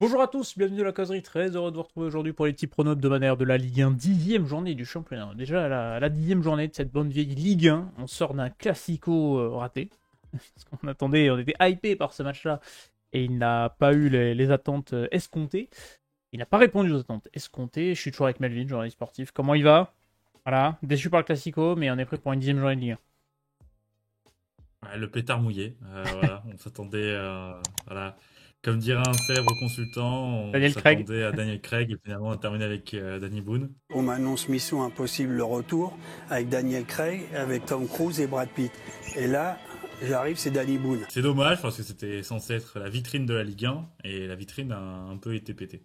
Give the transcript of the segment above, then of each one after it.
Bonjour à tous, bienvenue à la causerie, très heureux de vous retrouver aujourd'hui pour les petits pronos hebdomadaires de la Ligue 1, 10e journée du championnat. Déjà à la 10e journée de cette bonne vieille Ligue 1, on sort d'un classico raté, parce qu'on attendait, on était hypé par ce match-là, et il n'a pas eu les attentes escomptées. Il n'a pas répondu aux attentes escomptées. Je suis toujours avec Melvin, journaliste sportif. Comment il va? Voilà, déçu par le classico, mais on est prêt pour une 10e journée de Ligue 1. Ouais, le pétard mouillé, voilà, on s'attendait, voilà, comme dirait un célèbre consultant, on Daniel Craig. s'attendait à Daniel Craig et finalement on a terminé avec Danny Boone. On m'annonce Mission Impossible le retour avec Daniel Craig, avec Tom Cruise et Brad Pitt. Et là, j'arrive, c'est Danny Boone. C'est dommage parce que c'était censé être la vitrine de la Ligue 1 et la vitrine a un peu été pétée.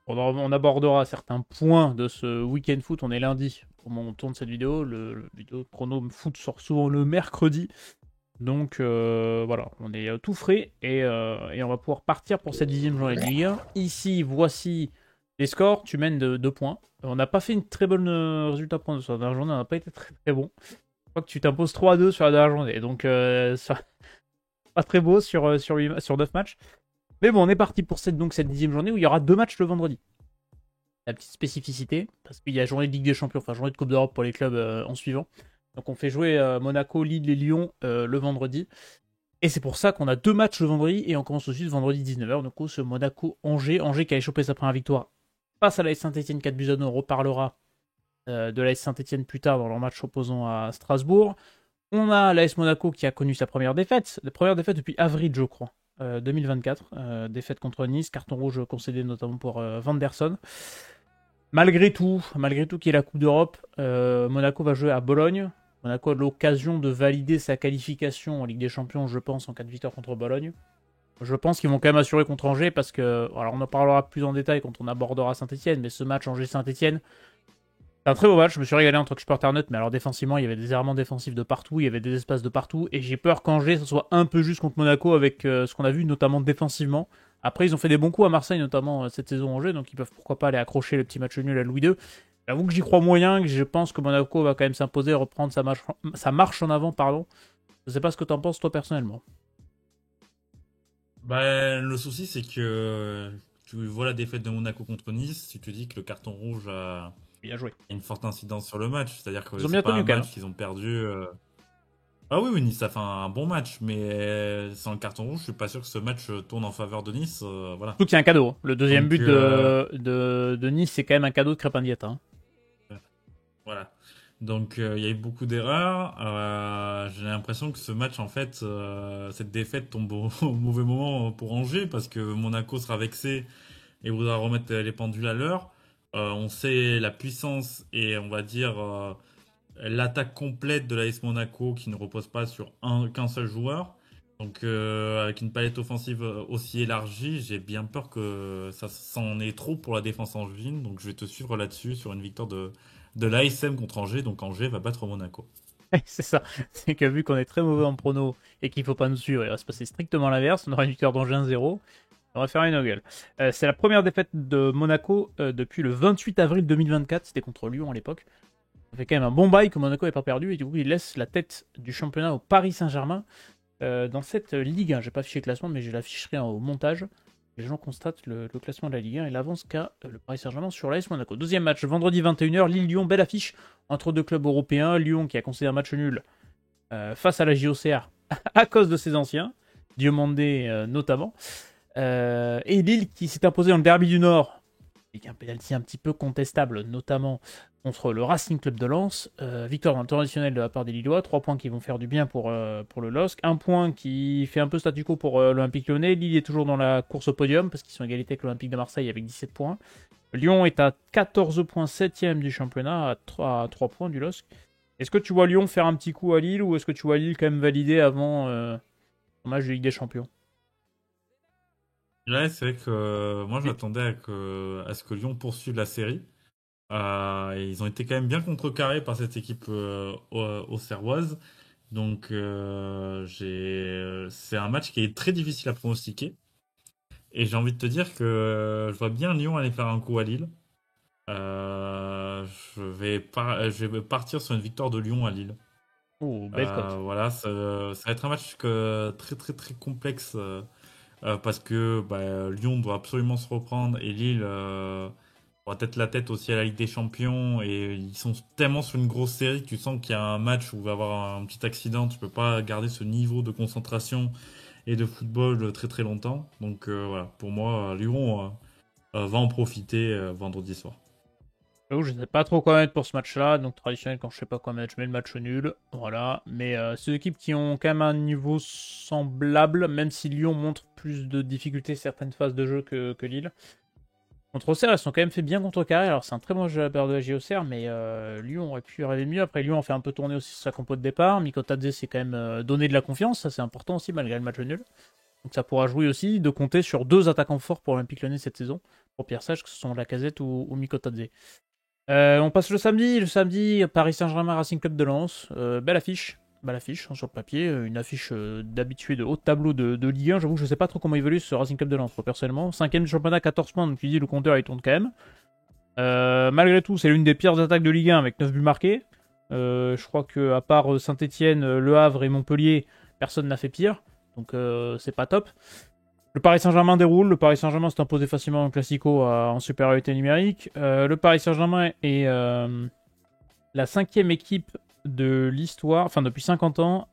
On abordera certains points de ce week-end foot. On est lundi au moment où on tourne cette vidéo. Le vidéo de prono foot sort souvent le mercredi. Donc voilà, on est tout frais et on va pouvoir partir pour cette 10e journée de Ligue 1. Ici, voici les scores. Tu mènes de 2 points. On n'a pas fait une très bonne résultat pour sur la dernière journée. On n'a pas été très très bon. Je crois que tu t'imposes 3-2 sur la dernière journée. Donc ça, pas très beau sur 9 matchs. Mais bon, on est parti pour cette 10e journée où il y aura 2 matchs le vendredi. La petite spécificité, parce qu'il y a journée de Ligue des Champions, enfin journée de Coupe d'Europe pour les clubs en suivant. Donc on fait jouer Monaco, Lille et Lyon le vendredi. Et c'est pour ça qu'on a 2 matchs le vendredi et on commence aussi le vendredi 19h. Du coup, ce Monaco-Angers. Angers qui a échopé sa première victoire face à l'AS Saint-Etienne 4 buts à 2. On reparlera de l'AS Saint-Etienne plus tard dans leur match opposant à Strasbourg. On a l'AS Monaco qui a connu sa première défaite. La première défaite depuis avril, je crois. 2024. Défaite contre Nice. Carton rouge concédé notamment pour Vanderson. Malgré tout qui est la Coupe d'Europe, Monaco va jouer à Bologne. Monaco a l'occasion de valider sa qualification en Ligue des Champions, je pense, en cas de victoire contre Bologne. Je pense qu'ils vont quand même assurer contre Angers parce que, alors on en parlera plus en détail quand on abordera Saint-Etienne, mais ce match Angers-Saint-Etienne, c'est un très beau match. Je me suis régalé en tant que supporter neutre, mais alors défensivement, il y avait des errements défensifs de partout, il y avait des espaces de partout, et j'ai peur qu'Angers ce soit un peu juste contre Monaco avec ce qu'on a vu, notamment défensivement. Après, ils ont fait des bons coups à Marseille, notamment cette saison Angers, donc ils peuvent pourquoi pas aller accrocher le petit match nul à Louis II. J'avoue que j'y crois moyen, que je pense que Monaco va quand même s'imposer, reprendre sa marche en avant, pardon. Je sais pas ce que t'en penses toi personnellement. Bah, le souci c'est que tu vois la défaite de Monaco contre Nice, tu te dis que le carton rouge a Bien joué. une forte incidence sur le match, c'est-à-dire Ils que ont c'est bien pas tenu un quand même. match qu'ils ont perdu. Ah oui, oui, Nice a fait un bon match, mais sans le carton rouge, je suis pas sûr que ce match tourne en faveur de Nice, voilà. Surtout qu'il y a un cadeau, hein. Le deuxième Donc but de Nice, c'est quand même un cadeau de Crépin Diète, hein. voilà. Donc il y a eu beaucoup d'erreurs. J'ai l'impression que ce match, en fait, cette défaite tombe au mauvais moment pour Angers parce que Monaco sera vexé et voudra remettre les pendules à l'heure. On sait la puissance et on va dire l'attaque complète de l'AS Monaco qui ne repose pas sur qu'un seul joueur. Donc avec une palette offensive aussi élargie, j'ai bien peur que ça s'en est trop pour la défense angevine. Donc je vais te suivre là-dessus sur une victoire de l'ASM contre Angers. Donc Angers va battre Monaco. C'est ça. C'est que vu qu'on est très mauvais en prono et qu'il faut pas nous suivre, il va se passer strictement l'inverse. On aura une victoire d'Angers 1-0. On va faire une gueule. C'est la première défaite de Monaco depuis le 28 avril 2024. C'était contre Lyon à l'époque. Ça fait quand même un bon bail que Monaco n'ait pas perdu. Et du coup, il laisse la tête du championnat au Paris Saint-Germain. Dans cette Ligue 1, j'ai pas affiché le classement, mais je l'afficherai au montage. Les gens constatent le classement de la Ligue 1 et l'avance qu'a le Paris Saint-Germain sur l'AS Monaco. Deuxième match, vendredi 21h, Lille-Lyon, belle affiche entre deux clubs européens. Lyon qui a concédé un match nul face à la JOCR à cause de ses anciens, Diomandé notamment. Et Lille qui s'est imposé dans le derby du Nord, avec un pénalty un petit peu contestable, notamment contre le Racing Club de Lens. Victoire internationale de la part des Lillois, 3 points qui vont faire du bien pour le LOSC, un point qui fait un peu statu quo pour l'Olympique Lyonnais. Lille est toujours dans la course au podium, parce qu'ils sont égalité avec l'Olympique de Marseille avec 17 points. Lyon est à 14 points, 7ème du championnat, à 3 points du LOSC. Est-ce que tu vois Lyon faire un petit coup à Lille, ou est-ce que tu vois Lille quand même valider avant le match de Ligue des Champions? Là, c'est vrai que moi, je m'attendais à ce que Lyon poursuive la série. Et ils ont été quand même bien contrecarrés par cette équipe auxerroise. Donc, c'est un match qui est très difficile à pronostiquer. Et j'ai envie de te dire que je vois bien Lyon aller faire un coup à Lille. Je vais partir sur une victoire de Lyon à Lille. Oh, belle cote. Voilà, ça va être un match très très très complexe parce que Lyon doit absolument se reprendre et Lille aura peut-être la tête aussi à la Ligue des Champions et ils sont tellement sur une grosse série que tu sens qu'il y a un match où il va y avoir un petit accident, tu peux pas garder ce niveau de concentration et de football très très longtemps. Donc voilà, pour moi, Lyon va en profiter vendredi soir. J'avoue, je ne sais pas trop quoi mettre pour ce match-là. Donc, traditionnel, quand je sais pas quoi mettre, je mets le match nul. Voilà. Mais c'est deux équipes qui ont quand même un niveau semblable, même si Lyon montre plus de difficultés certaines phases de jeu que Lille. Contre Auxerre, elles sont quand même fait bien contrecarrer. Alors, c'est un très bon jeu à la paire de la Auxerre, mais Lyon aurait pu rêver mieux. Après, Lyon a fait un peu tourner aussi sa compo de départ. Mikotadze s'est quand même donné de la confiance. Ça, c'est important aussi, malgré le match nul. Donc, ça pourra jouer aussi de compter sur deux attaquants forts pour Olympique Lyonnais cette saison. Pour Pierre Sage, que ce sont Lacazette ou Mikotadze. On passe le samedi. Le samedi, Paris Saint-Germain Racing Club de Lens. Belle affiche. Belle affiche sur le papier. Une affiche d'habitué de haut tableau de Ligue 1. J'avoue que je ne sais pas trop comment évolue ce Racing Club de Lens, personnellement. 5ème du championnat, 14 points. Donc tu dis le compteur il tourne quand même. Malgré tout, c'est l'une des pires attaques de Ligue 1 avec 9 buts marqués. Je crois qu'à part Saint-Etienne, Le Havre et Montpellier, personne n'a fait pire. Donc c'est pas top. Le Paris Saint-Germain déroule. Le Paris Saint-Germain s'est imposé facilement en Classico en supériorité numérique. Le Paris Saint-Germain est la 5ème équipe de l'histoire, enfin depuis 50 ans.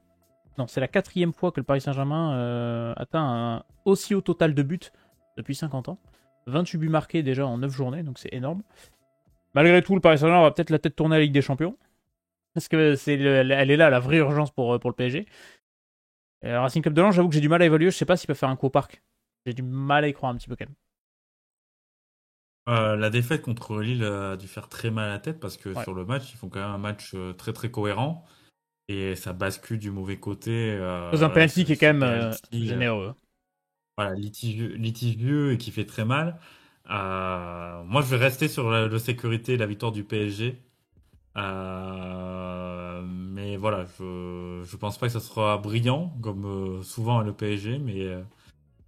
Non, c'est la 4ème fois que le Paris Saint-Germain atteint un aussi haut total de buts depuis 50 ans. 28 buts marqués déjà en 9 journées, donc c'est énorme. Malgré tout, le Paris Saint-Germain va peut-être la tête tournée à la Ligue des Champions. Parce que elle est là, la vraie urgence pour le PSG. Racing Club de Lens, j'avoue que j'ai du mal à évaluer. Je sais pas s'il peut faire un coup au parc. J'ai du mal à y croire un petit peu quand même. La défaite contre Lille a dû faire très mal à la tête parce que Ouais. sur le match, ils font quand même un match très très cohérent et ça bascule du mauvais côté. Dans un penalty qui est quand même Penalty, généreux. voilà, litigieux et qui fait très mal. Moi, je vais rester sur la sécurité et la victoire du PSG. Mais voilà, je pense pas que ça sera brillant comme souvent le PSG, mais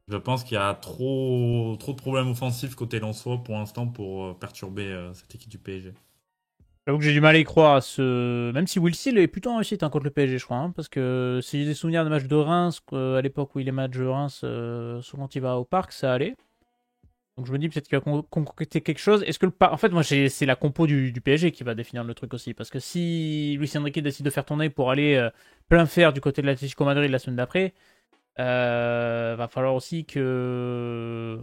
je pense qu'il y a trop de problèmes offensifs côté lensois pour l'instant pour perturber cette équipe du PSG. J'avoue que j'ai du mal à y croire à ce. Même si Will Steele est plutôt en réussite contre le PSG, je crois. Parce que si j'ai des souvenirs de matchs de Reims, à l'époque où il est match de Reims, souvent il va au parc, ça allait. Donc je me dis peut-être qu'il va concrétiser quelque chose. Est-ce que en fait, moi, c'est la compo du PSG qui va définir le truc aussi. Parce que si Luis Enrique décide de faire tourner pour aller plein fer du côté de l'Atlético Madrid la semaine d'après, va falloir aussi que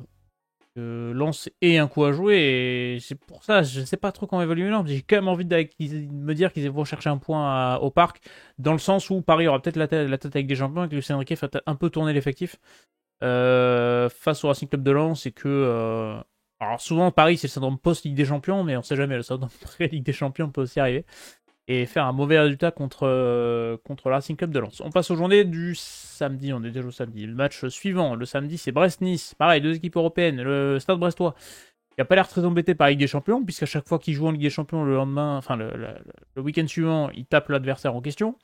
Lens ait un coup à jouer. Et c'est pour ça, je ne sais pas trop comment évoluer Lens. J'ai quand même envie de me dire qu'ils vont chercher un point au parc. Dans le sens où Paris aura peut-être la tête avec des champions et que Luis Enrique fait un peu tourner l'effectif. Face au Racing Club de Lens, c'est que alors souvent Paris c'est le syndrome post-Ligue des Champions, mais on sait jamais, le syndrome pré-Ligue des Champions peut aussi arriver et faire un mauvais résultat contre le Racing Club de Lens. On passe aux journées du samedi, on est déjà au samedi. Le match suivant, le samedi, c'est Brest-Nice, pareil, deux équipes européennes, le Stade Brestois qui a pas l'air très embêté par la Ligue des Champions, puisqu'à chaque fois qu'il joue en Ligue des Champions, le lendemain, enfin le week-end suivant, il tape l'adversaire en question.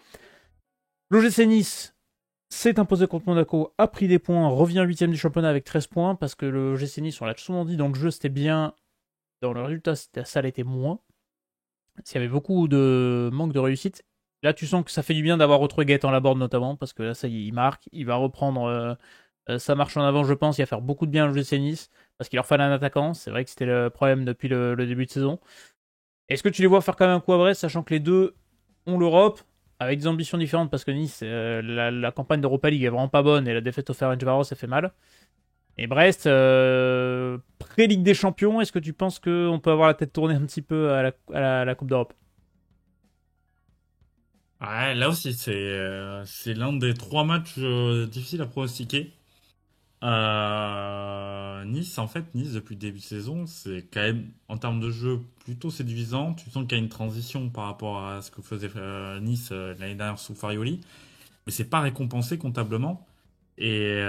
L'OGC Nice s'est imposé contre Monaco, a pris des points, revient 8ème du championnat avec 13 points, parce que le GC Nice, on l'a souvent dit, dans le jeu c'était bien, dans le résultat ça l'était moins. S'il y avait beaucoup de manque de réussite, là tu sens que ça fait du bien d'avoir retrouvé Gaëtan Laborde notamment, parce que là ça y est, il marque, il va reprendre sa marche en avant je pense, il va faire beaucoup de bien au GC Nice, parce qu'il leur fallait un attaquant, c'est vrai que c'était le problème depuis le début de saison. Est-ce que tu les vois faire quand même un coup à Brest, sachant que les deux ont l'Europe, avec des ambitions différentes, parce que Nice, la campagne d'Europa League est vraiment pas bonne, et la défaite au Ferencvaros, ça fait mal. Et Brest, pré-Ligue des Champions, est-ce que tu penses qu'on peut avoir la tête tournée un petit peu à la Coupe d'Europe? Ouais, là aussi, c'est l'un des trois matchs difficiles à pronostiquer. Nice, en fait, Nice, depuis le début de saison, c'est quand même, en termes de jeu, plutôt séduisant. Tu sens qu'il y a une transition par rapport à ce que faisait Nice l'année dernière sous Farioli. Mais c'est pas récompensé comptablement. Et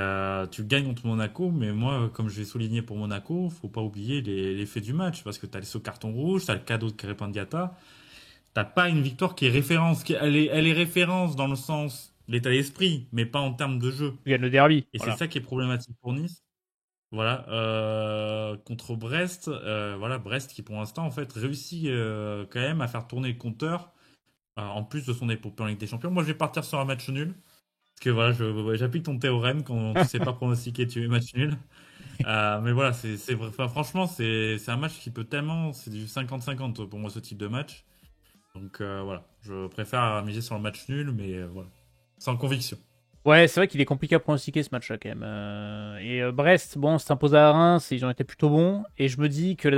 tu gagnes contre Monaco, mais moi, comme je l'ai souligné pour Monaco, faut pas oublier les faits du match, parce que tu as ce carton rouge, tu as le cadeau de Crépin Diatta. T'as pas une victoire qui est référence. Elle est référence dans le sens l'état d'esprit, mais pas en termes de jeu. Tu gagnes le derby. Et Voilà. c'est ça qui est problématique pour Nice. Voilà, contre Brest, voilà Brest qui pour l'instant en fait réussit quand même à faire tourner le compteur en plus de son épopée en Ligue des Champions. Moi je vais partir sur un match nul. Parce que voilà, j'applique ton théorème quand tu sais pas pronostiquer, tu es match nul. Mais voilà, enfin, franchement, c'est un match qui peut tellement. C'est du 50-50 pour moi, ce type de match. Donc voilà, je préfère miser sur le match nul, mais voilà, sans conviction. Ouais, c'est vrai qu'il est compliqué à pronostiquer ce match-là quand même. Brest, bon, s'imposer à Reims, ils ont été plutôt bons. Et je me dis que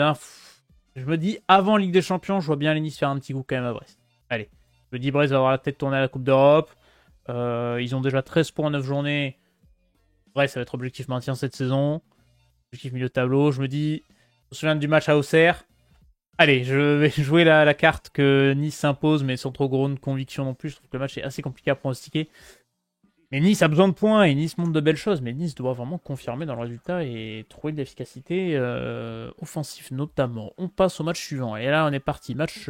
je me dis, avant Ligue des Champions, je vois bien les Nice faire un petit coup quand même à Brest. Allez, je me dis, Brest va avoir la tête tournée à la Coupe d'Europe. Ils ont déjà 13 points en 9 journées. Brest, ça va être objectif maintien cette saison. Objectif milieu de tableau. Je me dis, je me souviens du match à Auxerre. Allez, je vais jouer la carte que Nice s'impose, mais sans trop grande conviction non plus. Je trouve que le match est assez compliqué à pronostiquer. Mais Nice a besoin de points et Nice montre de belles choses. Mais Nice doit vraiment confirmer dans le résultat et trouver de l'efficacité offensive notamment. On passe au match suivant. Et là, on est parti. Match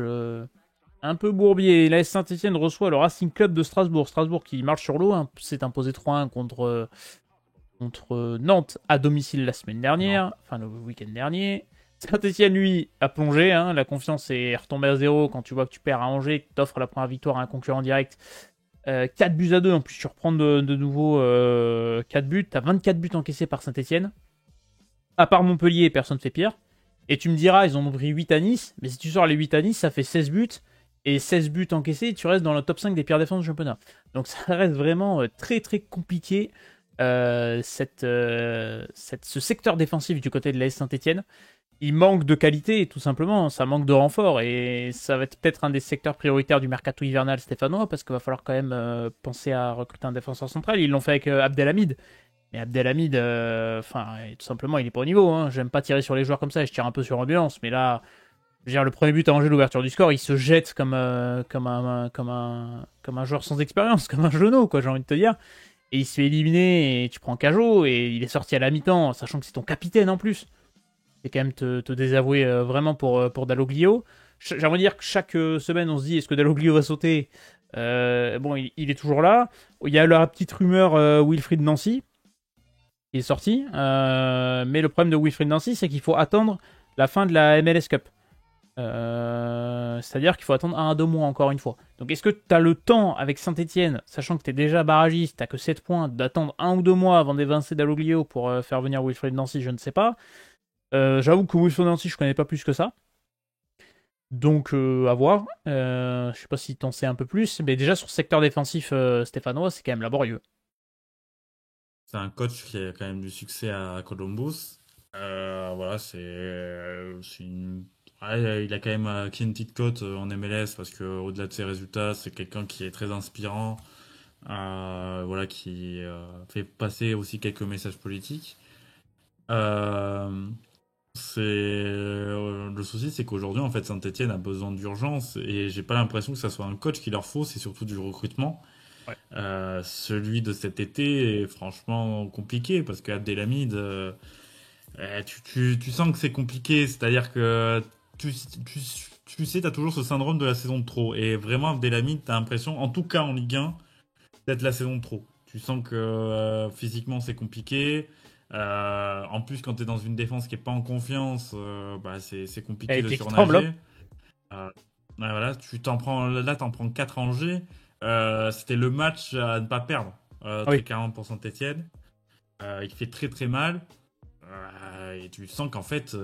un peu bourbier. L'AS Saint-Etienne reçoit le Racing Club de Strasbourg. Strasbourg qui marche sur l'eau. Hein, s'est imposé 3-1 contre Nantes à domicile la semaine dernière. Enfin, le week-end dernier. Saint-Etienne, lui, a plongé. Hein. La confiance est retombée à zéro quand tu vois que tu perds à Angers, que tu offres la première victoire à un concurrent direct. 4 buts à 2, en plus tu reprends de nouveau 4 buts, t'as 24 buts encaissés par Saint-Etienne. À part Montpellier, personne ne fait pire. Et tu me diras, ils en ont pris 8 à Nice, mais si tu sors les 8 à Nice, ça fait 16 buts. Et 16 buts encaissés, tu restes dans le top 5 des pires défenses du championnat. Donc ça reste vraiment très très compliqué, ce secteur défensif du côté de l'AS Saint-Etienne. Il manque de qualité, tout simplement, ça manque de renfort, et ça va être peut-être un des secteurs prioritaires du mercato hivernal stéphanois, parce qu'il va falloir quand même penser à recruter un défenseur central. Ils l'ont fait avec Abdelhamid, mais Abdelhamid, tout simplement, il est pas au niveau. Hein. J'aime pas tirer sur les joueurs comme ça, je tire un peu sur l'ambiance, mais là, je veux dire, le premier but à Angers, l'ouverture du score, il se jette comme un joueur sans expérience, comme un genou, quoi, j'ai envie de te dire. Et il se fait éliminer, et tu prends Cajot, et il est sorti à la mi-temps, sachant que c'est ton capitaine en plus. C'est quand même te désavouer vraiment pour Dalloglio. J'aimerais dire que chaque semaine, on se dit, est-ce que Dalloglio va sauter? Bon, il est toujours là. Il y a la petite rumeur Wilfried Nancy qui est sortie. Mais le problème de Wilfried Nancy, c'est qu'il faut attendre la fin de la MLS Cup. C'est-à-dire qu'il faut attendre 1 à 2 mois encore une fois. Donc est-ce que tu as le temps avec Saint-Etienne, sachant que tu es déjà barragiste, tu n'as que 7 points, d'attendre 1 ou 2 mois avant d'évincer Dalloglio pour faire venir Wilfried Nancy? Je ne sais pas. J'avoue que Wilfried Nancy, je connais pas plus que ça. Donc, à voir. Je sais pas si t'en sais un peu plus. Mais déjà, sur le secteur défensif stéphanois, c'est quand même laborieux. C'est un coach qui a quand même du succès à Columbus. Voilà, c'est une. Ouais, il a quand même acquis une petite cote en MLS parce que au-delà de ses résultats, c'est quelqu'un qui est très inspirant, voilà, qui fait passer aussi quelques messages politiques. Euh, le souci, c'est qu'aujourd'hui, en fait, Saint-Etienne a besoin d'urgence et j'ai pas l'impression que ça soit un coach qu'il leur faut, c'est surtout du recrutement. Ouais. Celui de cet été est franchement compliqué parce qu'Abdelhamid, tu sens que c'est compliqué, c'est-à-dire que tu sais, t'as toujours ce syndrome de la saison de trop et vraiment Abdelhamid, t'as l'impression, en tout cas en Ligue 1, d'être la saison de trop. Tu sens que physiquement c'est compliqué. En plus, quand tu es dans une défense qui est pas en confiance, bah, c'est compliqué Et de puis qui tremble, hein. surnager. Voilà, t'en prends 4 Angers. C'était le match à ne pas perdre, très Oui. clairement pour Saint-Etienne. Il fait très très mal. Et tu sens qu'en fait,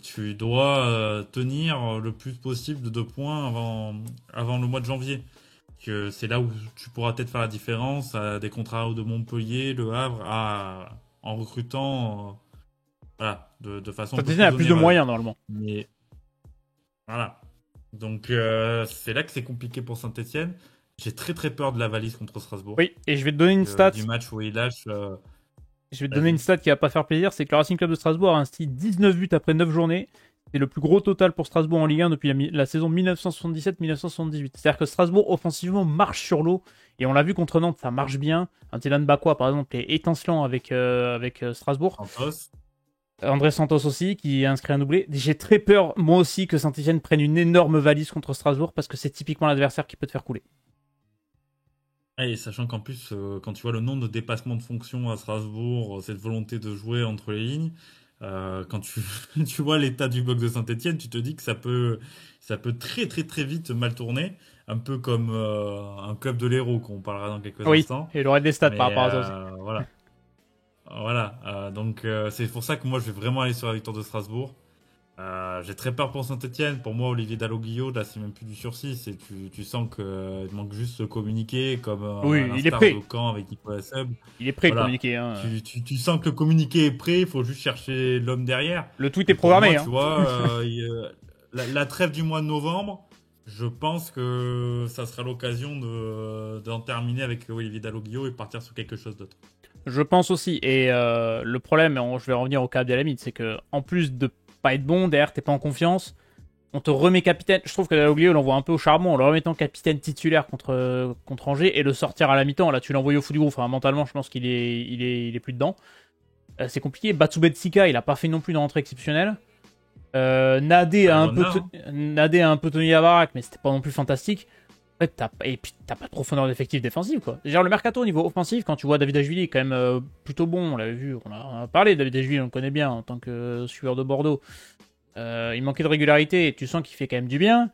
tu dois tenir le plus possible de 2 points avant le mois de janvier. Que c'est là où tu pourras peut-être faire la différence à des contrats de Montpellier, Le Havre, en recrutant voilà, de façon un peu Saint-Etienne plus a plus de onéreuse. moyens, normalement. Mais voilà. Donc c'est là que c'est compliqué pour Saint-Etienne. J'ai très très peur de la valise contre Strasbourg. Oui, et je vais te donner une stat. Du match où il lâche. Je vais te donner une Vas-y. stat qui va pas faire plaisir. C'est que le Racing Club de Strasbourg a inscrit 19 buts après 9 journées. C'est le plus gros total pour Strasbourg en Ligue 1 depuis la saison 1977-1978. C'est-à-dire que Strasbourg, offensivement, marche sur l'eau. Et on l'a vu contre Nantes, ça marche bien. Un Dylan Bakwa, par exemple, est étincelant avec Strasbourg. Santos. André Santos aussi, qui a inscrit un doublé. J'ai très peur, moi aussi, que Saint-Etienne prenne une énorme valise contre Strasbourg, parce que c'est typiquement l'adversaire qui peut te faire couler. Et sachant qu'en plus, quand tu vois le nombre de dépassements de fonctions à Strasbourg, cette volonté de jouer entre les lignes, quand tu vois l'état du bloc de Saint-Etienne, tu te dis que ça peut très très très vite mal tourner. un peu comme un club de l'Hérault qu'on parlera dans quelques Oui, instants. et il aurait des stats Mais par rapport à ça aussi. voilà. Voilà. Donc c'est pour ça que moi je vais vraiment aller sur la victoire de Strasbourg. J'ai très peur pour Saint-Etienne. Pour moi, Olivier Dalloglio, là, c'est même plus du sursis. Tu sens qu'il manque juste de communiquer, comme à Oui, il est l'instar prêt. de Caen avec Nicolas Seb. Il est prêt le Voilà. communiqué. Hein. Tu sens que le communiqué est prêt, il faut juste chercher l'homme derrière. Le tweet Et est pour moi, programmé. tu Hein. vois, la trêve du mois de novembre, je pense que ça sera l'occasion d'en terminer avec Olivier Dalloglio et partir sur quelque chose d'autre. Je pense aussi. Et le problème, et je vais revenir au cas d'Alamid, c'est que en plus de pas être bon, derrière, t'es pas en confiance. On te remet capitaine. Je trouve que Dalloglio, on l'envoie un peu au charbon en le remettant capitaine titulaire contre Angers et le sortir à la mi-temps. Là, tu l'envoies au fou du groupe. Enfin, mentalement, je pense qu'il est plus dedans. C'est compliqué. Batsubetsika, il a pas fait non plus une rentrée exceptionnelle. Nadé a un peu tenu la baraque, mais c'était pas non plus fantastique. En fait, et puis t'as pas de profondeur d'effectif défensif, quoi. Genre le mercato au niveau offensif, quand tu vois David Ajvili, quand même plutôt bon, on l'avait vu, on a parlé de David Ajvili, on le connaît bien en tant que suiveur de Bordeaux. Il manquait de régularité et tu sens qu'il fait quand même du bien.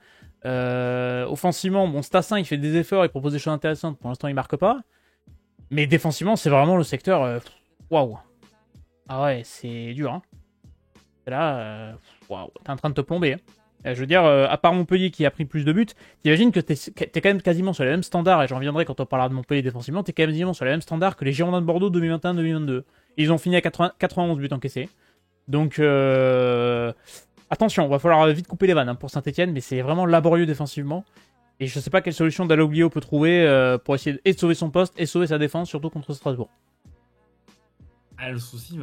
Offensivement, bon, Stassin, il fait des efforts, il propose des choses intéressantes. Pour l'instant, il marque pas. Mais défensivement, c'est vraiment le secteur. Waouh. Ah ouais, c'est dur. Hein. Là, waouh, t'es en train de te plomber. Hein. Je veux dire, à part Montpellier qui a pris plus de buts, t'imagines que t'es quand même quasiment sur les mêmes standards, et j'en reviendrai quand on parlera de Montpellier défensivement, t'es quasiment sur les mêmes standards que les Girondins de Bordeaux 2021-2022. Ils ont fini à 91 buts encaissés. Donc, attention, va falloir vite couper les vannes hein, pour Saint-Etienne, mais c'est vraiment laborieux défensivement. Et je sais pas quelle solution Dalloglio peut trouver pour essayer de sauver son poste et sauver sa défense, surtout contre Strasbourg. Le souci,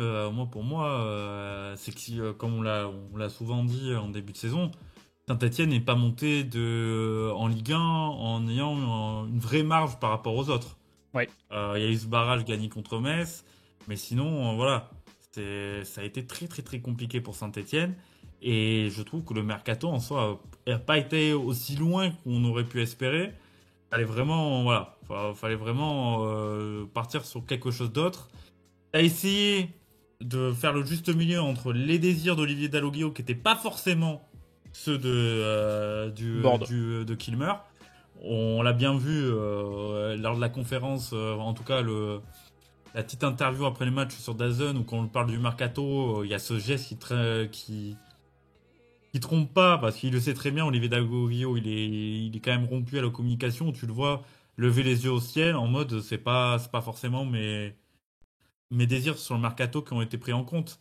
pour moi, c'est que comme on l'a souvent dit en début de saison, Saint-Etienne n'est pas monté en Ligue 1 en ayant une vraie marge par rapport aux autres. Ouais. Il y a eu ce barrage gagné contre Metz, mais sinon, voilà, ça a été très très très compliqué pour Saint-Etienne. Et je trouve que le mercato en soi n'a pas été aussi loin qu'on aurait pu espérer. Fallait vraiment partir sur quelque chose d'autre. T'as essayé de faire le juste milieu entre les désirs d'Olivier Dalloglio, qui n'étaient pas forcément ceux de Kilmer. On l'a bien vu lors de la conférence, en tout cas la petite interview après le match sur DAZN, où quand on parle du mercato, il y a ce geste qui trompe pas, parce qu'il le sait très bien, Olivier Dalloglio, il est quand même rompu à la communication, où tu le vois lever les yeux au ciel en mode c'est pas forcément mes désirs sur le mercato qui ont été pris en compte.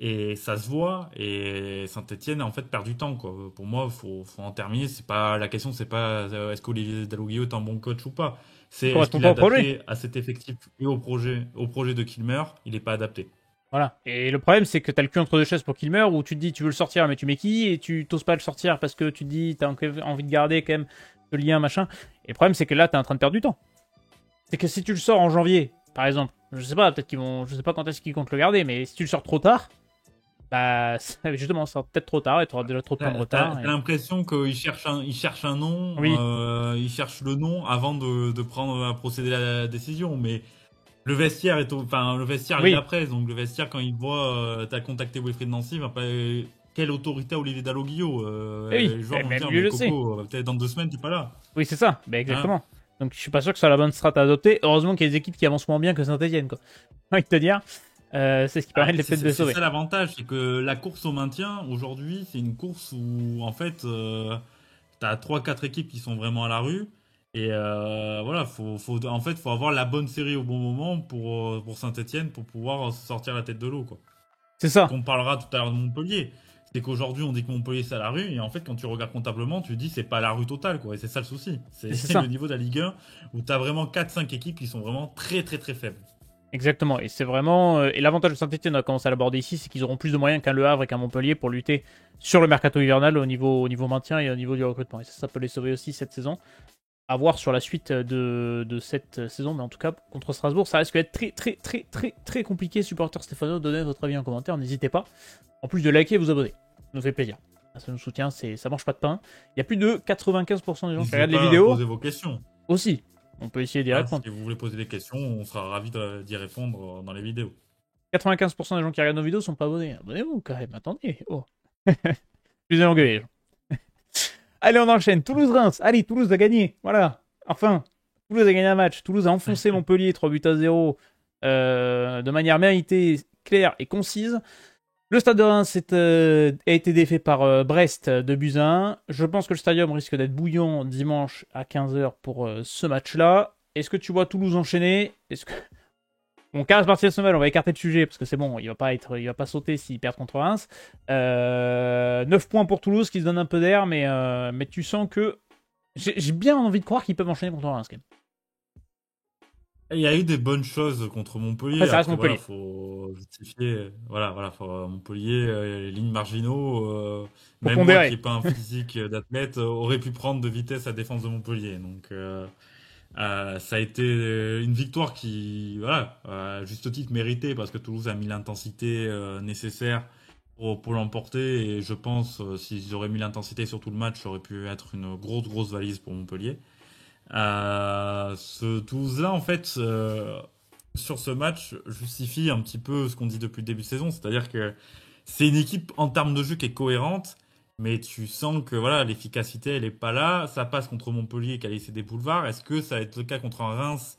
Et ça se voit, et Saint-Etienne a en fait perd du temps, quoi. Pour moi, faut en terminer. La question, c'est pas est-ce qu'Olivier Dalloglio est un bon coach ou pas. C'est est-ce qu'il est adapté à cet effectif et au projet de Kilmer. Il n'est pas adapté. Voilà. Et le problème, c'est que t'as le cul entre deux chaises pour Kilmer, où tu te dis tu veux le sortir, mais tu mets qui? Et tu t'oses pas le sortir parce que tu te dis t'as envie de garder quand même ce lien, machin. Et le problème, c'est que là, t'es en train de perdre du temps. C'est que si tu le sors en janvier, par exemple, je sais pas, je sais pas quand est-ce qu'ils comptent le garder, mais si tu le sors trop tard, bah, justement, ça sera peut-être trop tard et tu auras déjà trop de temps de retard. T'as l'impression qu'il cherche un nom, oui. Il cherche le nom avant de procéder à la décision, mais le vestiaire il est après, donc le vestiaire, quand il voit t'as contacté Wilfried Nancy, va pas quelle autorité a Olivier Dalloglio les joueurs vont dire, mais Coco, peut-être dans 2 semaines, tu es pas là. Oui, c'est ça, bah, exactement. Hein. Donc je suis pas sûr que ce soit la bonne strat à adopter. Heureusement qu'il y a des équipes qui avancent moins bien que Saint-Etienne, quoi. J'ai envie de te dire. C'est ce qui permet de les peut-être de sauver. C'est ça l'avantage, c'est que la course au maintien, aujourd'hui, c'est une course où, en fait, t'as 3-4 équipes qui sont vraiment à la rue. Et voilà, faut avoir la bonne série au bon moment pour Saint-Etienne pour pouvoir sortir la tête de l'eau, quoi. C'est ça. On parlera tout à l'heure de Montpellier. C'est qu'aujourd'hui, on dit que Montpellier, c'est à la rue. Et en fait, quand tu regardes comptablement, tu te dis c'est pas la rue totale, quoi. Et c'est ça le souci. C'est le niveau de la Ligue 1 où t'as vraiment 4-5 équipes qui sont vraiment très, très, très faibles. Exactement. Et c'est vraiment. Et l'avantage de Saint-Etienne, on a commencé à l'aborder ici, c'est qu'ils auront plus de moyens qu'un Le Havre et qu'un Montpellier pour lutter sur le mercato hivernal au niveau maintien et au niveau du recrutement. Et ça peut les sauver aussi cette saison. À voir sur la suite de cette saison, mais en tout cas, contre Strasbourg, ça risque d'être très, très, très, très, très compliqué. Supporters Stéphano, donnez votre avis en commentaire, n'hésitez pas. En plus de liker et vous abonner. Ça nous fait plaisir. Ça nous soutient, ça mange pas de pain. Il y a plus de 95% des gens qui regardent les vidéos. Poser vos questions. Aussi. On peut essayer d'y répondre. Si vous voulez poser des questions, on sera ravis d'y répondre dans les vidéos. 95% des gens qui regardent nos vidéos sont pas abonnés. Abonnez-vous quand même, attendez. Oh. Je vous ai engueulé. Allez, on enchaîne. Toulouse-Reims. Allez, Toulouse a gagné. Voilà. Enfin, Toulouse a gagné un match. Toulouse a enfoncé Montpellier 3-0 de manière méritée, claire et concise. Le stade de Reims a été défait par Brest 2-1. Je pense que le stadium risque d'être bouillant dimanche à 15h pour ce match-là. Est-ce que tu vois Toulouse enchaîner? Bon, 15 parties de semaine, on va écarter le sujet parce que c'est bon, il va pas sauter s'il perd contre Reims. 9 points pour Toulouse qui se donne un peu d'air, mais tu sens que j'ai bien envie de croire qu'ils peuvent enchaîner contre Reims quand même. Il y a eu des bonnes choses contre Montpellier. Après, ça reste Montpellier. Voilà, faut justifier. Voilà, Montpellier, les lignes marginaux. Même moi pondérer. qui n'ai pas un physique d'athlète, aurait pu prendre de vitesse la défense de Montpellier. Donc, ça a été une victoire qui, voilà, à juste titre méritée parce que Toulouse a mis l'intensité nécessaire pour l'emporter. Et je pense, s'ils auraient mis l'intensité sur tout le match, ça aurait pu être une grosse valise pour Montpellier. Ce Toulouse-là, en fait, sur ce match, justifie un petit peu ce qu'on dit depuis le début de saison, c'est-à-dire que c'est une équipe en termes de jeu qui est cohérente, mais tu sens que voilà, l'efficacité, elle est pas là. Ça passe contre Montpellier qui a laissé des boulevards. Est-ce que ça va être le cas contre un Reims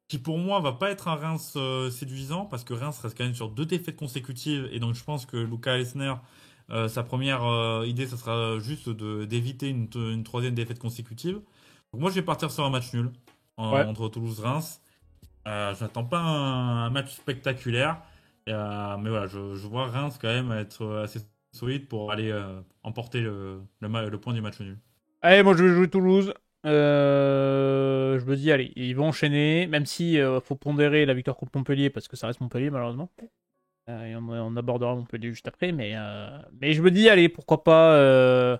qui, pour moi, va pas être un Reims séduisant parce que Reims reste quand même sur 2 défaites consécutives et donc je pense que Luca Elsner, sa première idée, ça sera juste d'éviter une 3e défaite consécutive. Donc moi, je vais partir sur un match nul entre Toulouse-Reims. Je n'attends pas un match spectaculaire. Mais voilà, je vois Reims quand même être assez solide pour aller emporter le point du match nul. Allez, moi je vais jouer Toulouse. Je me dis, allez, ils vont enchaîner, même si faut pondérer la victoire contre Montpellier parce que ça reste Montpellier malheureusement. Et on abordera Montpellier juste après, mais je me dis, allez, pourquoi pas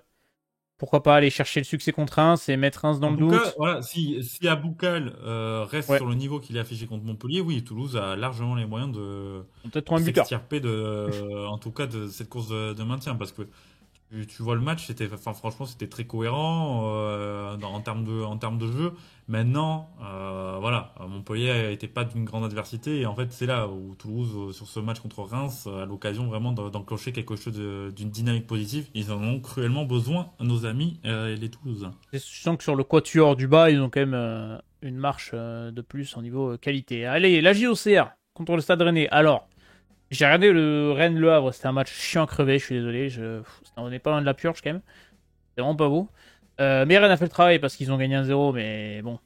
aller chercher le succès contre Reims et mettre Reims dans le doute. Voilà, si Aboukal reste sur le niveau qu'il a affiché contre Montpellier, oui, Toulouse a largement les moyens de s'extirper en tout cas de cette course de maintien parce que tu vois le match, franchement, c'était très cohérent en termes de jeu. Maintenant, voilà, Montpellier n'était pas d'une grande adversité. Et en fait, c'est là où Toulouse, sur ce match contre Reims, a l'occasion vraiment d'enclencher quelque chose d'une dynamique positive. Ils en ont cruellement besoin, nos amis, les Toulousains. Je sens que sur le quatuor du bas, ils ont quand même une marche de plus en niveau qualité. Allez, la JOCR contre le Stade Rennais. Alors, j'ai regardé le Rennes-Le Havre, c'était un match chiant à crever, je suis désolé. On n'est pas loin de la purge quand même. C'est vraiment pas beau. Mais Rennes a fait le travail parce qu'ils ont gagné 1-0, mais bon.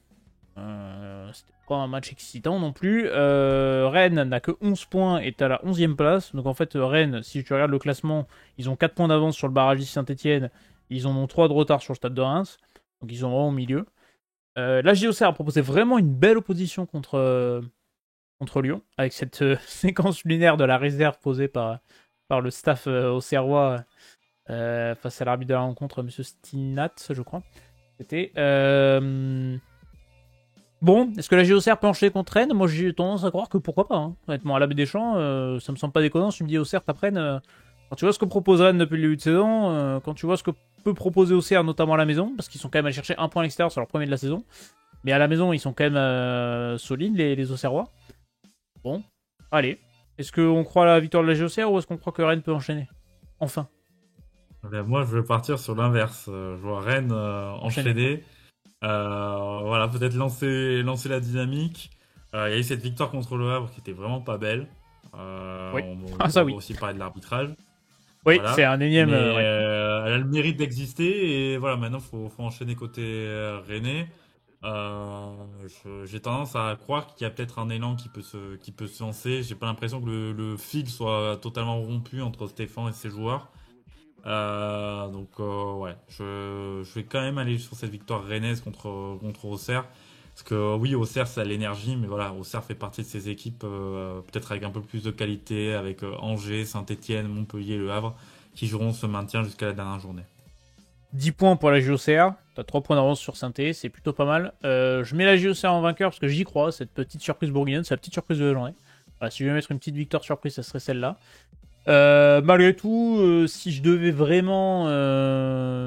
C'était pas un match excitant non plus. Rennes n'a que 11 points et est à la 11e place. Donc en fait, Rennes, si tu regardes le classement, ils ont 4 points d'avance sur le barragiste Saint-Etienne. Ils en ont 3 de retard sur le Stade de Reims. Donc ils sont vraiment au milieu. La JOCR a proposé vraiment une belle opposition contre Lyon, avec cette séquence lunaire de la réserve posée par le staff auxerrois face à l'arbitre de la rencontre, M. Stinat, je crois. C'était. Bon, est-ce que la JOCR peut enchaîner contre Rennes? Moi, j'ai tendance à croire que pourquoi pas. Hein. Honnêtement, à l'abbé Deschamps, ça me semble pas déconnant. Si tu me dis Auxerre t'apprennes. Quand tu vois ce que propose Rennes depuis le début de saison, quand tu vois ce que peut proposer Auxerre, notamment à la maison, parce qu'ils sont quand même allés chercher un point à l'extérieur sur leur premier de la saison. Mais à la maison, ils sont quand même solides, les Auxerrois. Bon, allez. Est-ce qu'on croit à la victoire de la JOCR ou est-ce qu'on croit que Rennes peut enchaîner? Enfin. Moi, je vais partir sur l'inverse. Je vois Rennes enchaîner. Voilà, peut-être lancer la dynamique. Il y a eu cette victoire contre le Havre qui était vraiment pas belle. Oui. On ça va oui. aussi parler de l'arbitrage. Oui, voilà. C'est un énième. Mais, elle a le mérite d'exister et voilà, maintenant faut enchaîner côté Rennais. J'ai tendance à croire qu'il y a peut-être un élan qui peut se lancer. J'ai pas l'impression que le fil soit totalement rompu entre Stéphane et ses joueurs. Ouais, je vais quand même aller sur cette victoire rennaise contre Auxerre. Parce que oui, Auxerre, ça a l'énergie, mais voilà, Auxerre fait partie de ces équipes, peut-être avec un peu plus de qualité, avec Angers, Saint-Etienne, Montpellier, Le Havre, qui joueront ce maintien jusqu'à la dernière journée. 10 points pour la JOCR. T'as 3 points d'avance sur Saint-Etienne, c'est plutôt pas mal. Je mets la JOCR en vainqueur parce que j'y crois, cette petite surprise bourguignonne, c'est la petite surprise de la journée. Voilà, si je vais mettre une petite victoire surprise, ça serait celle-là. Malgré tout, si je devais vraiment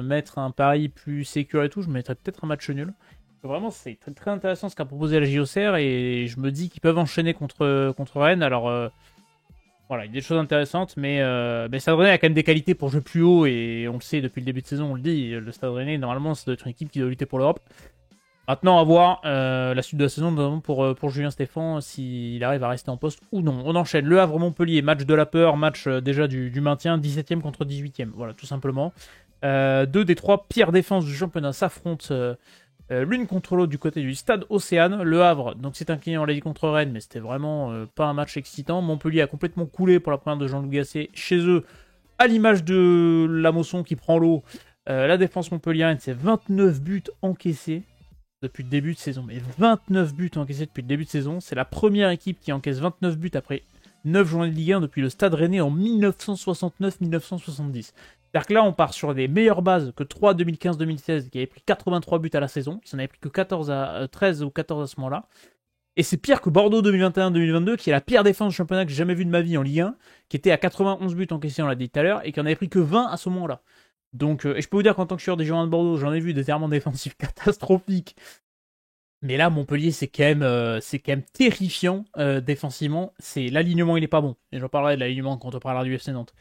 mettre un pari plus sécure et tout, je mettrais peut-être un match nul. Vraiment, c'est très, très intéressant ce qu'a proposé la JOCR et je me dis qu'ils peuvent enchaîner contre Rennes. Alors, Voilà, il y a des choses intéressantes, mais le Stade Rennais a quand même des qualités pour jouer plus haut, et on le sait depuis le début de saison, on le dit, le Stade Rennais, normalement, ça doit être une équipe qui doit lutter pour l'Europe. Maintenant, à voir la suite de la saison, notamment pour Julien Stéphan, s'il arrive à rester en poste ou non. On enchaîne. Le Havre-Montpellier, match de la peur, match déjà du maintien, 17e contre 18e. Voilà, tout simplement. Deux des trois pires défenses du championnat s'affrontent l'une contre l'autre du côté du stade Océane. Le Havre, donc c'est incliné en l'a dit contre Rennes, mais c'était vraiment pas un match excitant. Montpellier a complètement coulé pour la première de Jean-Loup Gasset chez eux, à l'image de la Mosson qui prend l'eau. La défense montpelliéraine, c'est 29 buts encaissés depuis le début de saison. Mais 29 buts encaissés depuis le début de saison. C'est la première équipe qui encaisse 29 buts après 9 journées de Ligue 1 depuis le Stade Rennais en 1969-1970. C'est-à-dire que là, on part sur des meilleures bases que 3 2015-2016, qui avait pris 83 buts à la saison. Ils n'en avaient pris que 13 ou 14 à ce moment-là. Et c'est pire que Bordeaux 2021-2022, qui est la pire défense du championnat que j'ai jamais vue de ma vie en Ligue 1, qui était à 91 buts encaissés, on l'a dit tout à l'heure, et qui en avait pris que 20 à ce moment-là. Donc, et je peux vous dire qu'en tant que joueur des Girondins de Bordeaux, j'en ai vu des errements défensifs catastrophiques. Mais là, Montpellier, c'est quand même terrifiant défensivement. C'est l'alignement, il est pas bon. Et j'en parlerai de l'alignement quand on parlera du FC Nantes.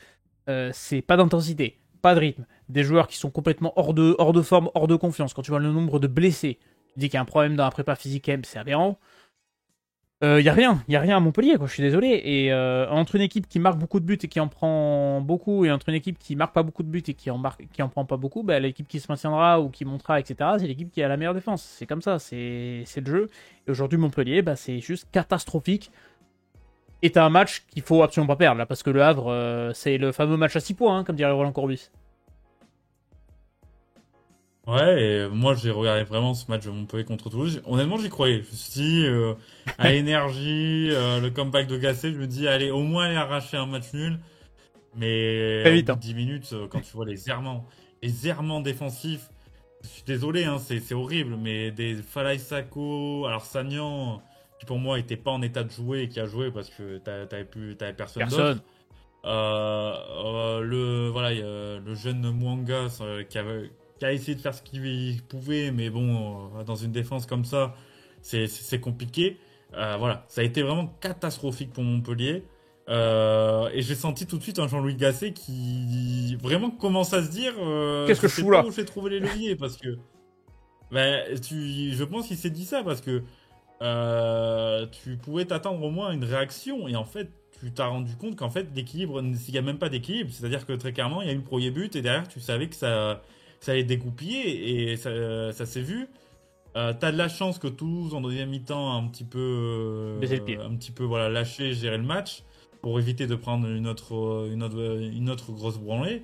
C'est pas d'intensité, pas de rythme. Des joueurs qui sont complètement hors de forme, hors de confiance. Quand tu vois le nombre de blessés, tu dis qu'il y a un problème dans la prépa physique, c'est aberrant. Y a rien à Montpellier, quoi. Je suis désolé. Et entre une équipe qui marque beaucoup de buts et qui en prend beaucoup, et entre une équipe qui marque pas beaucoup de buts et qui en prend pas beaucoup, bah, l'équipe qui se maintiendra ou qui montera, etc., c'est l'équipe qui a la meilleure défense. C'est comme ça, c'est le jeu. Et aujourd'hui, Montpellier, bah, c'est juste catastrophique. Et t'as un match qu'il faut absolument pas perdre, là, parce que le Havre, c'est le fameux match à 6 points, hein, comme dirait Roland Courbis. Ouais, et moi j'ai regardé vraiment ce match de Montpellier contre Toulouse. Honnêtement, j'y croyais. Je me suis dit, à l'énergie, le comeback de Gasset, je me dis, allez, au moins aller arracher un match nul. Mais Très au vite, bout hein. de 10 minutes, quand tu vois les errements défensifs, je suis désolé, hein, c'est horrible, mais des Falaï Sako, alors Sagnan, qui pour moi était pas en état de jouer et qui a joué parce que t'avais personne Personne. d'autre. Voilà, il y a le jeune Mwanga qui a essayé de faire ce qu'il pouvait, mais bon, dans une défense comme ça, c'est compliqué. Voilà, ça a été vraiment catastrophique pour Montpellier. Et j'ai senti tout de suite un Jean-Louis Gasset qui vraiment commence à se dire Qu'est-ce que je je sais fous pas là? où je vais trouver les leviers parce que je pense qu'il s'est dit ça parce que tu pouvais t'attendre au moins à une réaction et en fait tu t'as rendu compte qu'en fait l'équilibre, il n'y a même pas d'équilibre, c'est-à-dire que très clairement il y a eu le premier but et derrière tu savais que ça allait dégoupiller et ça s'est vu. T'as de la chance que Toulouse en deuxième mi-temps a Baisser le pied. un petit peu voilà, lâché, géré le match pour éviter de prendre une autre grosse branlée.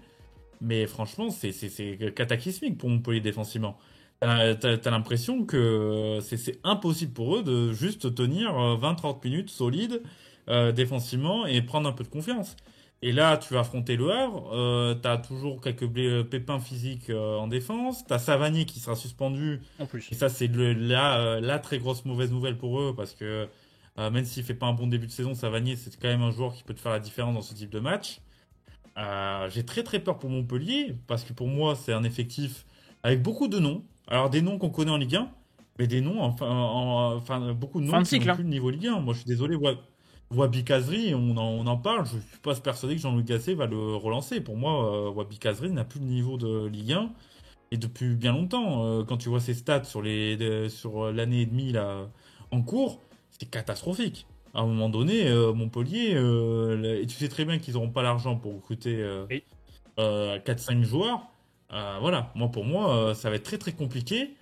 Mais franchement, c'est cataclysmique pour Montpellier défensivement. T'as l'impression que c'est impossible pour eux de juste tenir 20-30 minutes solides défensivement et prendre un peu de confiance. Et là, tu vas affronter le Havre. T'as toujours quelques pépins physiques en défense. T'as Savanier qui sera suspendu. En plus. Et ça, c'est la très grosse mauvaise nouvelle pour eux parce que même s'il fait pas un bon début de saison, Savanier, c'est quand même un joueur qui peut te faire la différence dans ce type de match. J'ai très très peur pour Montpellier parce que pour moi, c'est un effectif avec beaucoup de noms. Alors, des noms qu'on connaît en Ligue 1, mais des noms, enfin beaucoup de Fin noms de qui n'ont cycle, hein. plus le niveau Ligue 1. Moi, je suis désolé. Wabi Kazri, on en parle. Je suis pas persuadé que Jean-Louis Gasset va le relancer. Pour moi, Wabi Kazri n'a plus le niveau de Ligue 1 et depuis bien longtemps. Quand tu vois ses stats sur sur l'année et demie là en cours, c'est catastrophique. À un moment donné, Montpellier, et tu sais très bien qu'ils n'auront pas l'argent pour recruter Oui. 4-5 joueurs. Voilà, pour moi, ça va être très très compliqué.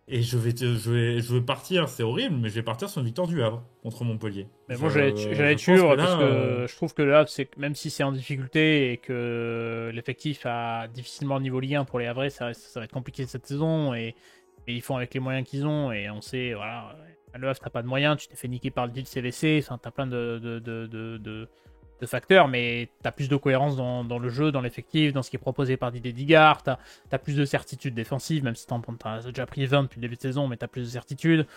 Et je vais partir, c'est horrible, mais je vais partir sur une victoire du Havre contre Montpellier. Mais moi, j'allais être Je pense sûr que parce là, que je trouve que là, même si c'est en difficulté et que l'effectif a difficilement le niveau Ligue 1 pour les Havrais, ça va être compliqué cette saison et ils font avec les moyens qu'ils ont. Et on sait, voilà, à Le Havre, t'as pas de moyens, tu t'es fait niquer par le deal CVC, enfin, t'as plein de facteurs, mais t'as plus de cohérence dans le jeu, dans l'effectif, dans ce qui est proposé par Didier Digard, t'as plus de certitude défensive, même si t'as déjà pris 20 depuis le début de saison, mais t'as plus de certitude.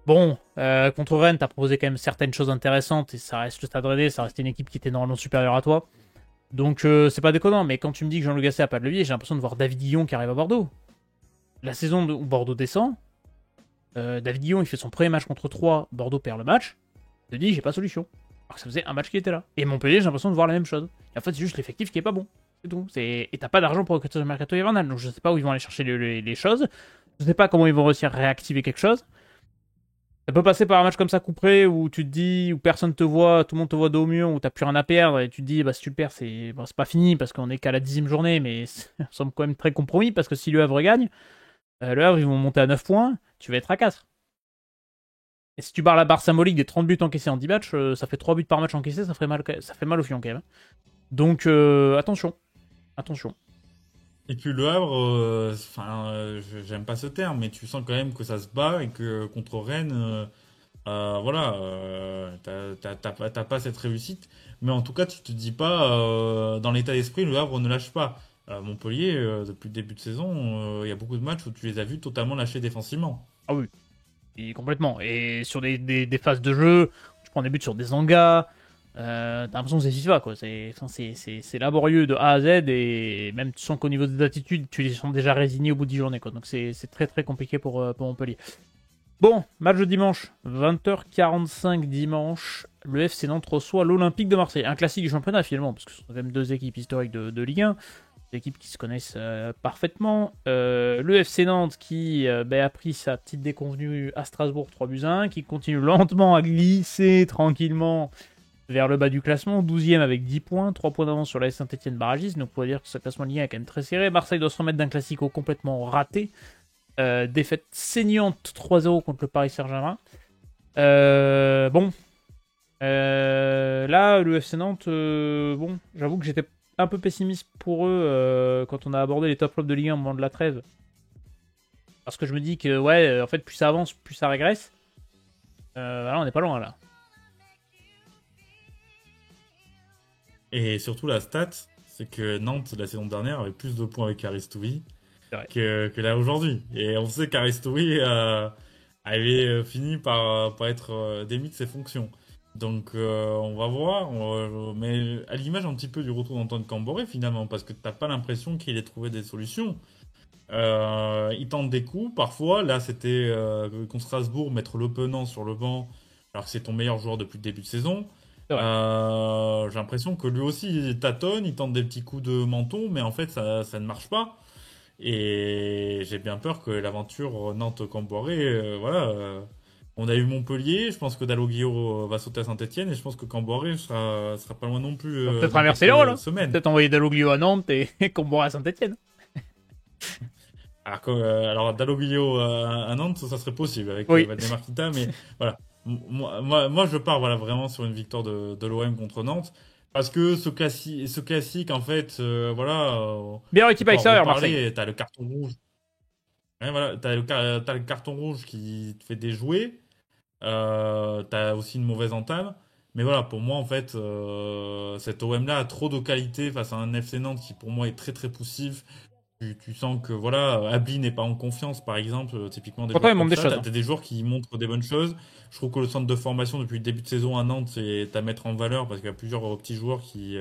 Bon, contre Rennes, t'as proposé quand même certaines choses intéressantes, et ça reste le Stade Rennais, ça restait une équipe qui était normalement supérieure à toi. Donc c'est pas déconnant, mais quand tu me dis que Jean-Louis Gasset a pas de levier, j'ai l'impression de voir David Guillon qui arrive à Bordeaux. La saison où Bordeaux descend, David Guillon il fait son premier match contre 3, Bordeaux perd le match, je te dis j'ai pas de solution. Alors que ça faisait un match qui était là. Et Montpellier, j'ai l'impression de voir la même chose. Et en fait, c'est juste l'effectif qui est pas bon. C'est tout. Et t'as pas d'argent pour recruter le mercato hivernal. Donc je sais pas où ils vont aller chercher les choses. Je sais pas comment ils vont réussir à réactiver quelque chose. Ça peut passer par un match comme ça couperé où tu te dis, où personne te voit, tout le monde te voit dos au mur, où t'as plus rien à perdre, et tu te dis, bah si tu le perds, c'est pas fini parce qu'on est qu'à la 10e journée, mais ça semble quand même très compromis parce que si le Havre gagne, le Havre ils vont monter à 9 points, tu vas être à 4. Et si tu barres la barre symbolique des 30 buts encaissés en 10 matchs, ça fait 3 buts par match encaissés, ça fait mal au fion quand même. Donc attention. Attention. Et puis le Havre, j'aime pas ce terme, mais tu sens quand même que ça se bat et que contre Rennes, voilà, t'as pas cette réussite. Mais en tout cas, tu te dis pas, dans l'état d'esprit, le Havre ne lâche pas. Montpellier, depuis le début de saison, il y a beaucoup de matchs où tu les as vus totalement lâcher défensivement. Ah oui, et complètement. Et sur des phases de jeu, tu prends des buts sur des engas. T'as l'impression que c'est FIFA, quoi. C'est laborieux de A à Z et même tu sens qu'au niveau des attitudes, tu les sens déjà résignés au bout de 10 journées, quoi. Donc c'est très très compliqué pour Montpellier. Bon, match de dimanche, 20h45 dimanche. Le FC Nantes reçoit l'Olympique de Marseille. Un classique du championnat finalement, parce que ce sont quand même deux équipes historiques de Ligue 1. Des équipes qui se connaissent parfaitement. Le FC Nantes qui a pris sa petite déconvenue à Strasbourg 3-1, qui continue lentement à glisser tranquillement vers le bas du classement, 12e avec 10 points, 3 points d'avance sur la Saint-Etienne barragiste, donc on pourrait dire que ce classement de Ligue 1 est quand même très serré. Marseille doit se remettre d'un classico complètement raté. Défaite saignante 3-0 contre le Paris Saint-Germain. Là, le FC Nantes, j'avoue que j'étais un peu pessimiste pour eux quand on a abordé les top flops de Ligue 1 au moment de la trêve. Parce que je me dis que, en fait, plus ça avance, plus ça régresse. Là, on n'est pas loin, là. Et surtout, la stat, c'est que Nantes, la saison dernière, avait plus de points avec Aristoui que là aujourd'hui. Et on sait qu'Aristoui avait fini par être démis de ses fonctions. Donc on va voir, mais à l'image un petit peu du retour d'Antoine Camboré finalement, parce que t'as pas l'impression qu'il ait trouvé des solutions. Il tente des coups, parfois, là c'était contre Strasbourg, mettre Le Penant sur le banc, alors que c'est ton meilleur joueur depuis le début de saison. J'ai l'impression que lui aussi il tâtonne, il tente des petits coups de menton, mais en fait ça ne marche pas. Et j'ai bien peur que l'aventure Nantes-Camboré, on a eu Montpellier, je pense que Dalloglio va sauter à Saint-Etienne et je pense que Camboré sera pas loin non plus. Peut-être inverser les rôles. Semaine. Peut-être envoyer Dalloglio à Nantes et Camboré à Saint-Etienne. Alors Dalloglio à Nantes, ça serait possible avec Valdemar Kita, mais voilà. Moi, je pars vraiment sur une victoire de l'OM contre Nantes. Parce que ce classique, en fait, Meilleure équipe à l'extérieur, Marseille. T'as le carton rouge. Ouais, voilà, t'as le carton rouge qui te fait déjouer. T'as aussi une mauvaise entame. Mais voilà, pour moi, en fait, cet OM-là a trop de qualité face à un FC Nantes qui, pour moi, est très très poussif. Tu sens que Abli n'est pas en confiance, par exemple, typiquement des joueurs comme ça. T'as des joueurs qui montrent des bonnes choses. Je trouve que le centre de formation depuis le début de saison à Nantes, c'est à mettre en valeur parce qu'il y a plusieurs petits joueurs qui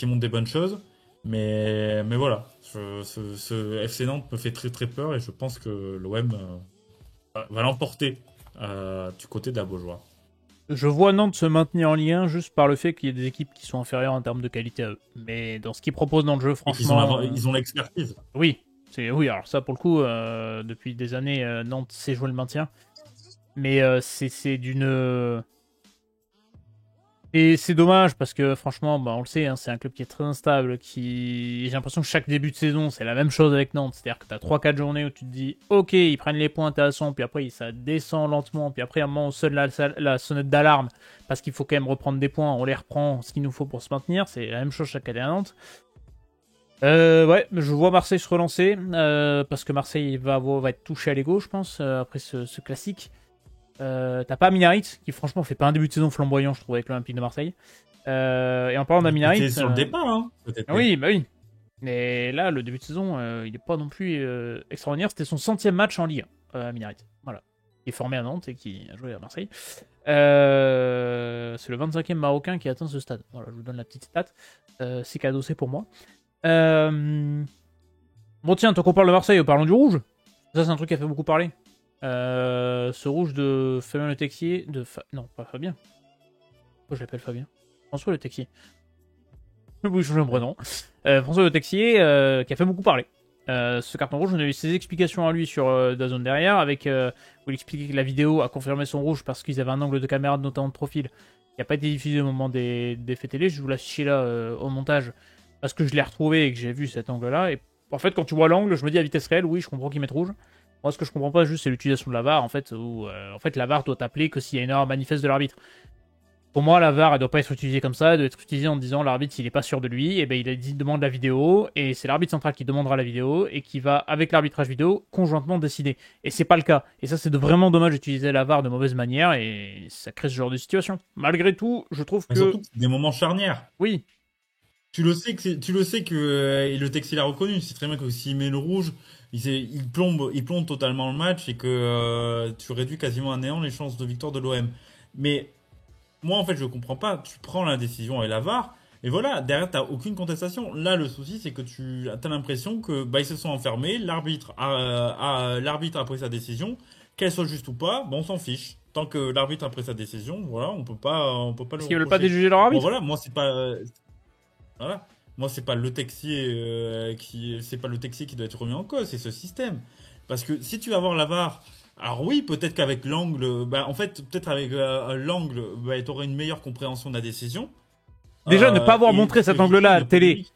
montrent des bonnes choses. Mais voilà, ce FC Nantes me fait très très peur et je pense que l'OM va l'emporter du côté de la Beaujoire. Je vois Nantes se maintenir en Ligue 1 juste par le fait qu'il y a des équipes qui sont inférieures en termes de qualité à eux. Mais dans ce qu'ils proposent dans le jeu, franchement... Ils ont l'expertise. Oui, alors ça pour le coup, depuis des années, Nantes sait jouer le maintien. Mais c'est d'une... Et c'est dommage parce que franchement, on le sait, hein, c'est un club qui est très instable. J'ai l'impression que chaque début de saison, c'est la même chose avec Nantes. C'est-à-dire que tu as 3-4 journées où tu te dis, ok, ils prennent les points intéressants, puis après ça descend lentement, puis après à un moment on sonne la sonnette d'alarme parce qu'il faut quand même reprendre des points, on les reprend, ce qu'il nous faut pour se maintenir. C'est la même chose chaque année à Nantes. Je vois Marseille se relancer parce que Marseille va être touché à l'ego, je pense, après ce classique. T'as pas Minarit qui franchement fait pas un début de saison flamboyant, je trouve, avec l'Olympique de Marseille. Et en parlant d'Aminarit, c'est sur le départ, hein, peut-être. Oui. Mais là, le début de saison, il est pas non plus extraordinaire. C'était son 100e match en Ligue 1, Aminarit. Voilà. Il est formé à Nantes et qui a joué à Marseille. C'est le 25e Marocain qui a atteint ce stade. Voilà, je vous donne la petite stat. C'est cadeau, c'est pour moi. Bon tiens, tant qu'on parle de Marseille, parlons du rouge. Ça, c'est un truc qui a fait beaucoup parler. Ce rouge de Fabien Le Texier, non pas Fabien, Pourquoi je l'appelle Fabien? François Le Texier. Oui, je change un prénom. François Le Texier, qui a fait beaucoup parler. Ce carton rouge, on a eu ses explications à lui sur DAZN derrière, avec où il expliquait que la vidéo a confirmé son rouge parce qu'ils avaient un angle de caméra, notamment de profil, qui n'a pas été diffusé au moment des faits télé. Je vais vous l'afficher là au montage, parce que je l'ai retrouvé et que j'ai vu cet angle-là. Et en fait, quand tu vois l'angle, je me dis à vitesse réelle, oui, je comprends qu'ils mettent rouge. Moi, ce que je comprends pas juste, c'est l'utilisation de la VAR, en fait, où la VAR doit t'appeler que s'il y a une erreur manifeste de l'arbitre. Pour moi, la VAR, elle doit pas être utilisée comme ça, elle doit être utilisée en disant l'arbitre, s'il est pas sûr de lui, et ben il demande la vidéo, et c'est l'arbitre central qui demandera la vidéo, et qui va, avec l'arbitrage vidéo, conjointement décider. Et c'est pas le cas. Et ça, c'est vraiment dommage d'utiliser la VAR de mauvaise manière, et ça crée ce genre de situation. Malgré tout, je trouve Mais que... surtout, c'est des moments charnières. Oui, Tu le sais que et le Texil l'a reconnu. C'est très bien que s'il met le rouge, il plombe totalement le match et que tu réduis quasiment à néant les chances de victoire de l'OM. Mais moi, en fait, je comprends pas. Tu prends la décision et la VAR, et voilà, derrière, t'as aucune contestation. Là, le souci, c'est que tu as l'impression que ils se sont enfermés. L'arbitre a pris sa décision, qu'elle soit juste ou pas, bon, on s'en fiche. Tant que l'arbitre a pris sa décision, voilà, on peut pas le parce qu'ils veulent pas reprocher. déjuger leur Bon, arbitre. voilà, moi, c'est pas, voilà. Moi, c'est pas le Texier c'est pas le Texier qui doit être remis en cause, c'est ce système. Parce que si tu vas voir la VAR, alors oui, peut-être qu'avec l'angle, bah, en fait, peut-être avec l'angle, bah, tu aurais une meilleure compréhension de la décision. Déjà, ne pas avoir Et montré tu cet peux éviter angle-là à la une télé, polémique.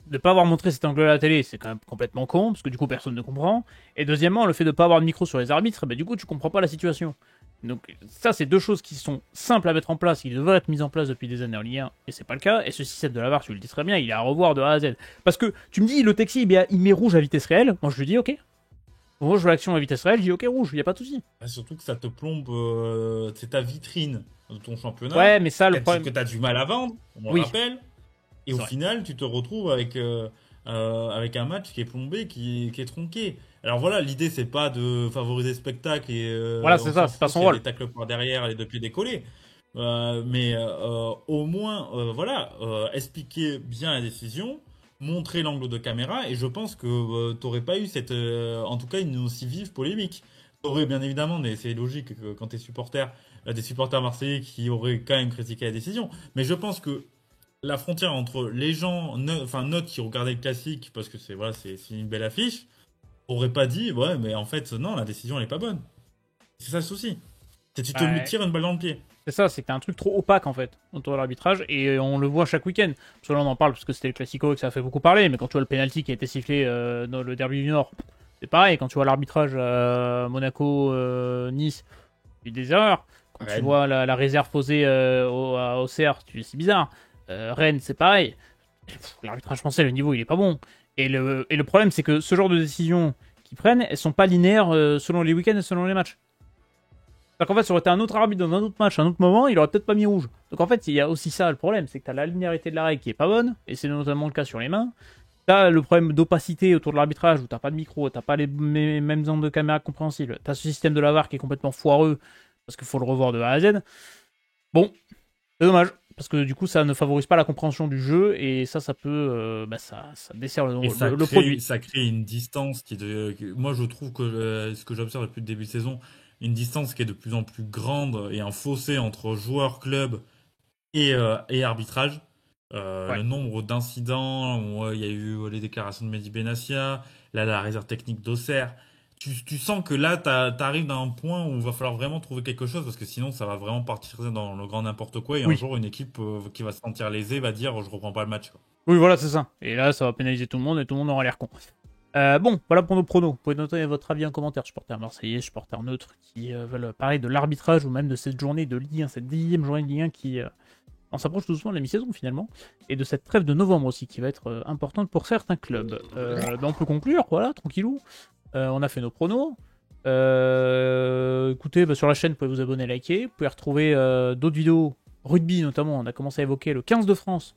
de pas avoir montré cet angle-là à la télé, c'est quand même complètement con, parce que du coup, personne ne comprend. Et deuxièmement, le fait de pas avoir de micro sur les arbitres, bah, du coup, tu comprends pas la situation. Donc ça, c'est deux choses qui sont simples à mettre en place, qui devraient être mises en place depuis des années en Ligue 1, et c'est pas le cas. Et ce système de la VAR, tu le dis très bien, il est à revoir de A à Z. Parce que tu me dis, le Texi, il met rouge à vitesse réelle, moi je lui dis ok. Moi je vois l'action à vitesse réelle, je dis ok rouge, y a pas de souci. Ah, surtout que ça te plombe, c'est ta vitrine de ton championnat. Ouais, mais ça, le Que problème... tu as du mal à vendre, on Oui. le rappelle. Et C'est au vrai. final, tu te retrouves avec un match qui est plombé, qui est tronqué. Alors voilà, l'idée, c'est pas de favoriser le spectacle et Voilà, on c'est ça, s'en c'est pas fout son s'il y a rôle. des tacles par derrière, les deux pieds décollés. Mais au moins, voilà, expliquer bien la décision, montrer l'angle de caméra, et je pense que t'aurais pas eu en tout cas, une aussi vive polémique. T'aurais bien évidemment, mais c'est logique que quand t'es supporter, des supporters marseillais qui auraient quand même critiqué la décision. Mais je pense que la frontière entre les gens, notes qui regardaient le classique parce que c'est une belle affiche, aurait pas dit ouais mais en fait non, la décision elle est pas bonne. C'est ça le souci. C'est tu te Ouais. tires une balle dans le pied. C'est ça, c'est que t'as un truc trop opaque en fait autour de l'arbitrage et on le voit chaque week-end. Parce que là on en parle parce que c'était le Classico et que ça a fait beaucoup parler, mais quand tu vois le penalty qui a été sifflé dans le derby du Nord, c'est pareil. Quand tu vois l'arbitrage à Monaco, Nice, il y a eu des erreurs. Quand tu Rennes. vois la réserve posée à Auxerre, c'est bizarre. Rennes, c'est pareil. L'arbitrage français, le niveau il est pas bon. Et le problème c'est que ce genre de décisions qu'ils prennent, elles sont pas linéaires selon les week-ends et selon les matchs. Donc en fait, ça aurait été un autre arbitre dans un autre match, à un autre moment, il aurait peut-être pas mis rouge. Donc en fait, il y a aussi ça le problème, c'est que t'as la linéarité de la règle qui est pas bonne, et c'est notamment le cas sur les mains. T'as le problème d'opacité autour de l'arbitrage, où t'as pas de micro, t'as pas les mêmes angles de caméra compréhensibles. T'as ce système de la VAR qui est complètement foireux, parce qu'il faut le revoir de A à Z. Bon, c'est dommage, parce que du coup, ça ne favorise pas la compréhension du jeu, et ça peut... ça dessert Et le produit. ça crée une distance moi je trouve que ce que j'observe depuis le début de saison, une distance qui est de plus en plus grande et un fossé entre joueurs, club et arbitrage. Ouais. Le nombre d'incidents, où, il y a eu les déclarations de Mehdi Benassia, là la réserve technique d'Auxerre. Tu sens que là, t'arrives à un point où il va falloir vraiment trouver quelque chose parce que sinon, ça va vraiment partir dans le grand n'importe quoi. Et un Oui. jour, une équipe qui va se sentir lésée va dire je reprends pas le match, quoi. Oui, voilà, c'est ça. Et là, ça va pénaliser tout le monde et tout le monde aura l'air con. Bon, voilà pour nos pronos. Vous pouvez noter votre avis en commentaire, supporters marseillais, supporters neutres, qui veulent parler de l'arbitrage ou même de cette journée de Ligue 1, cette 10e journée de Ligue 1 qui on s'approche tout doucement de la mi-saison finalement, et de cette trêve de novembre aussi qui va être importante pour certains clubs. On peut conclure, voilà, tranquillou. On a fait nos pronos. Écoutez, sur la chaîne, vous pouvez vous abonner, liker. Vous pouvez retrouver d'autres vidéos, rugby notamment. On a commencé à évoquer le 15 de France.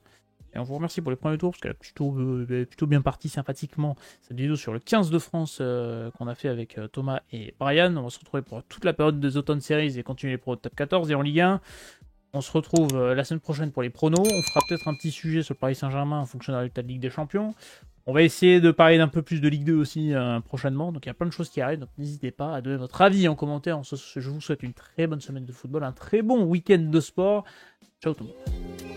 Et on vous remercie pour les premiers tours, parce qu'elle a plutôt bien parti sympathiquement. Cette vidéo sur le 15 de France qu'on a fait avec Thomas et Brian. On va se retrouver pour toute la période des Autumn Series et continuer les pros de top 14 et en Ligue 1. On se retrouve la semaine prochaine pour les pronos. On fera peut-être un petit sujet sur le Paris Saint-Germain en fonction de la résultat de Ligue des Champions. On va essayer de parler d'un peu plus de Ligue 2 aussi prochainement. Donc il y a plein de choses qui arrivent. Donc n'hésitez pas à donner votre avis en commentaire. Je vous souhaite une très bonne semaine de football, un très bon week-end de sport. Ciao tout le monde.